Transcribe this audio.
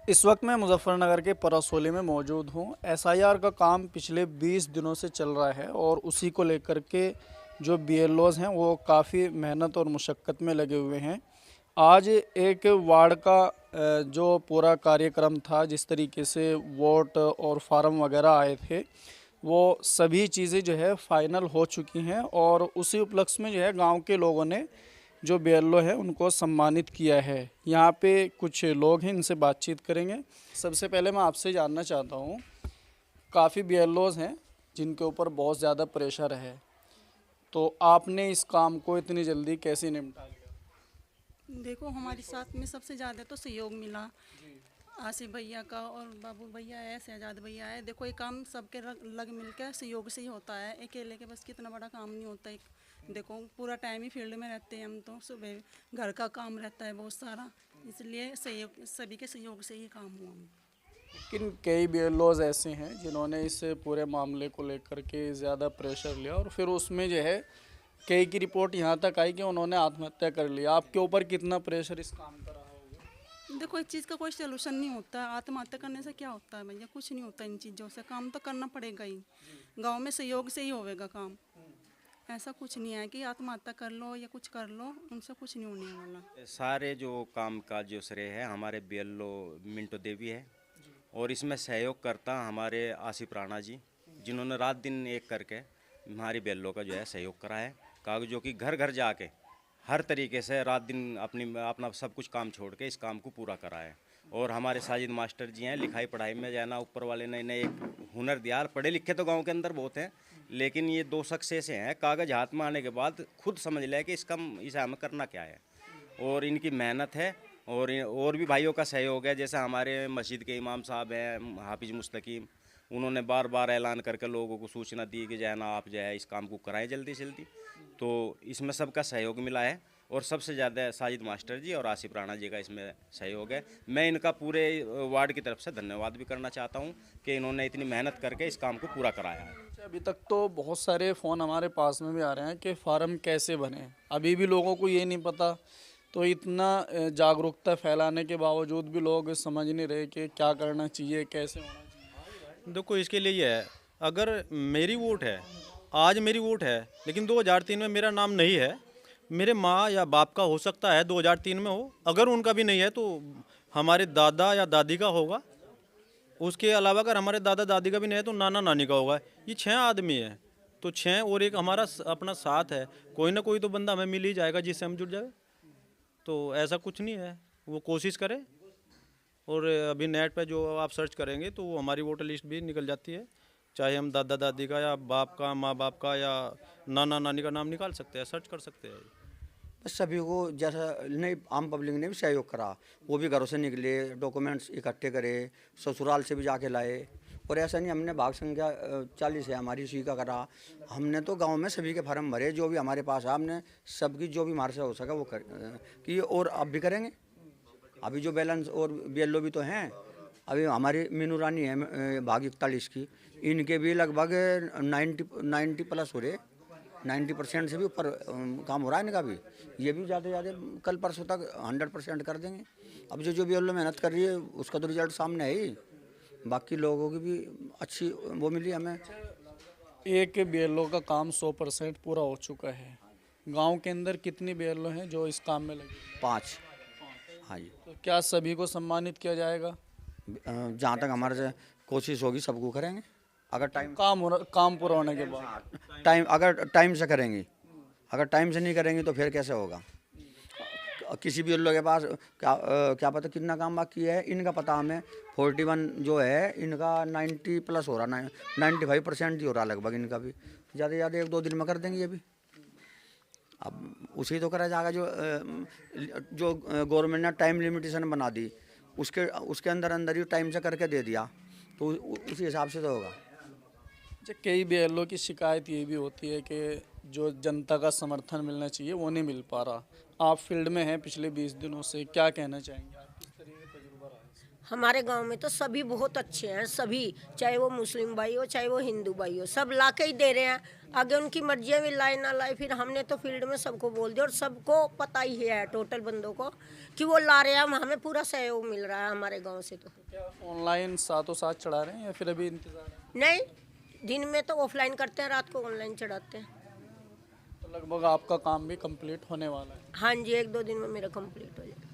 इस वक्त मैं मुजफ्फरनगर के परसोली में मौजूद हूँ। एसआईआर का काम पिछले 20 दिनों से चल रहा है और उसी को लेकर के जो बीएलओज़ हैं वो काफ़ी मेहनत और मुशक्क़त में लगे हुए हैं। आज एक वार्ड का जो पूरा कार्यक्रम था, जिस तरीके से वोट और फार्म वगैरह आए थे, वो सभी चीज़ें जो है फ़ाइनल हो चुकी हैं और उसी उपलक्ष्य में जो है गांव के लोगों ने जो बीएलओ है उनको सम्मानित किया है। यहाँ पे कुछ लोग हैं, इनसे बातचीत करेंगे। सबसे पहले मैं आपसे जानना चाहता हूँ, काफ़ी बीएलओज़ हैं जिनके ऊपर बहुत ज़्यादा प्रेशर है, तो आपने इस काम को इतनी जल्दी कैसे निपटा लिया? देखो, हमारे साथ में सबसे ज़्यादा तो सहयोग मिला आसिफ भैया का, और बाबू भैया है, शहजाद भैया है। देखो, ये काम सबके लग मिल के सहयोग से ही होता है, अकेले के बस कितना बड़ा काम नहीं होता। एक देखो, पूरा टाइम ही फील्ड में रहते हैं हम, तो सुबह घर का काम रहता है बहुत सारा, इसलिए सहयोग, सभी के सहयोग से ही काम हुआ। लेकिन कई बीएलओज़ ऐसे हैं जिन्होंने इस पूरे मामले को लेकर के ज़्यादा प्रेशर लिया और फिर उसमें जो है कई की रिपोर्ट यहाँ तक आई कि उन्होंने आत्महत्या कर लिया। आपके ऊपर कितना प्रेशर इस काम का रहा होगा? देखो, इस चीज़ का कोई सोल्यूशन नहीं होता है। आत्महत्या करने से क्या होता है भैया? कुछ नहीं होता इन चीज़ों से। काम तो करना पड़ेगा ही, गांव में सहयोग से ही होगा काम। ऐसा कुछ नहीं है कि आत्महत्या कर लो या कुछ कर लो, उनसे कुछ नहीं होने वाला। सारे जो काम का जो श्रेय है हमारे बीएलओ मिंटो देवी है, और इसमें सहयोग करता हमारे आसिफ राणा जी, जिन्होंने रात दिन एक करके हमारी बीएलओ का जो है सहयोग करा है। कागजों की घर घर जाके हर तरीके से रात दिन अपना सब कुछ काम छोड़ के इस काम को पूरा करा है। और हमारे साजिद मास्टर जी हैं, लिखाई पढ़ाई में जाना ऊपर वाले ने इन्हें एक हुनर दिया। पढ़े लिखे तो गांव के अंदर बहुत हैं, लेकिन ये दो शख्स ऐसे हैं, कागज़ हाथ में आने के बाद खुद समझ ले कि इसे हमें करना क्या है। और इनकी मेहनत है, और भी भाइयों का सहयोग है। जैसे हमारे मस्जिद के इमाम साहब हैं हाफिज मुस्तकीम, उन्होंने बार बार ऐलान करके लोगों को सूचना दी कि जो है ना आप जो है इस काम को कराएं जल्दी से जल्दी। तो इसमें सबका सहयोग मिला है, और सबसे ज़्यादा साजिद मास्टर जी और आसिफ राणा जी का इसमें सहयोग है। मैं इनका पूरे वार्ड की तरफ से धन्यवाद भी करना चाहता हूँ कि इन्होंने इतनी मेहनत करके इस काम को पूरा कराया है। अभी तक तो बहुत सारे फ़ोन हमारे पास में भी आ रहे हैं कि फार्म कैसे बने, अभी भी लोगों को ये नहीं पता। तो इतना जागरूकता फैलाने के बावजूद भी लोग समझ नहीं रहे कि क्या करना चाहिए, कैसे होना चाहिए। देखो, इसके लिए ये है, अगर मेरी वोट है, आज मेरी वोट है, लेकिन 2003 में मेरा नाम नहीं है, मेरे माँ या बाप का हो सकता है 2003 में हो, अगर उनका भी नहीं है तो हमारे दादा या दादी का होगा। उसके अलावा अगर हमारे दादा दादी का भी नहीं है तो नाना नानी का होगा। ये 6 आदमी है, तो 6 और एक हमारा अपना साथ है, कोई ना कोई तो बंदा हमें मिल ही जाएगा जिससे हम जुड़ जाए। तो ऐसा कुछ नहीं है, वो कोशिश करें। और अभी नेट पे जो आप सर्च करेंगे तो वो हमारी वोटर लिस्ट भी निकल जाती है, चाहे हम दादा दादी का या बाप का, माँ बाप का या नाना नानी का नाम निकाल सकते हैं, सर्च कर सकते हैं। बस सभी को जैसा नहीं, आम पब्लिक ने भी सहयोग करा, वो भी घरों से निकले, डॉक्यूमेंट्स इकट्ठे करे, ससुराल से भी जाके लाए। और ऐसा नहीं, हमने भाग संख्या 40 है हमारी, उसी का करा। हमने तो गांव में सभी के फार्म भरे जो भी हमारे पास है, हमने सबकी जो भी हमारे से हो सका वो कि, और अब भी करेंगे। अभी जो बैलेंस और बीएलओ भी तो हैं, अभी हमारी मीनू रानी है भाग 41 की, इनके भी लगभग 90 प्लस हो रहे, 90% से भी ऊपर काम हो रहा है इनका भी। ये भी ज़्यादा से ज़्यादा कल परसों तक 100% कर देंगे। अब जो बीएलओ मेहनत कर रही है उसका तो रिजल्ट सामने है ही, बाकी लोगों की भी अच्छी वो मिली हमें। एक बीएलओ का काम 100% पूरा हो चुका है। गांव के अंदर कितनी बीएलओ हैं जो इस काम में लगे? 5। हाँ जी। तो क्या सभी को सम्मानित किया जाएगा? जहाँ तक हमारे से कोशिश होगी सबको करेंगे, अगर काम पूरा होने के बाद। अगर टाइम से करेंगे, अगर टाइम से नहीं करेंगे तो फिर कैसे होगा? किसी भी लोग के पास क्या पता कितना काम बाकी है। इनका पता हमें 41 जो है इनका 90 प्लस हो रहा, 95% ही हो रहा लगभग इनका भी। ज़्यादा से ज़्यादा 1-2 दिन में कर देंगे ये भी। अब उसी तो करा जाएगा जो गवर्नमेंट ने टाइम लिमिटेशन बना दी, उसके अंदर अंदर ही टाइम से करके दे दिया, तो उसी हिसाब से तो होगा। कई बीएलओ की शिकायत ये भी होती है कि जो जनता का समर्थन मिलना चाहिए वो नहीं मिल पा रहा। आप फील्ड में हैं पिछले 20 दिनों से, क्या कहना चाहेंगे आप? किस तरह का तजुर्बा रहा है? हमारे गांव में तो सभी बहुत अच्छे हैं, सभी, चाहे वो मुस्लिम भाई हो चाहे वो हिंदू भाई हो, सब ला के ही दे रहे हैं। आगे उनकी मर्जी है, भी लाए ना लाए, फिर हमने तो फील्ड में सबको बोल दिया और सबको पता ही है टोटल बंदों को कि वो ला रहे हैं। हमें पूरा सहयोग मिल रहा है हमारे गाँव से। तो क्या ऑनलाइन साथों साथ चढ़ा रहे हैं या फिर अभी इंतज़ार है? नहीं, दिन में तो ऑफलाइन करते हैं, रात को ऑनलाइन चढ़ाते हैं। तो लगभग आपका काम भी कंप्लीट होने वाला है। हाँ जी, 1-2 दिन में मेरा कंप्लीट हो जाएगा।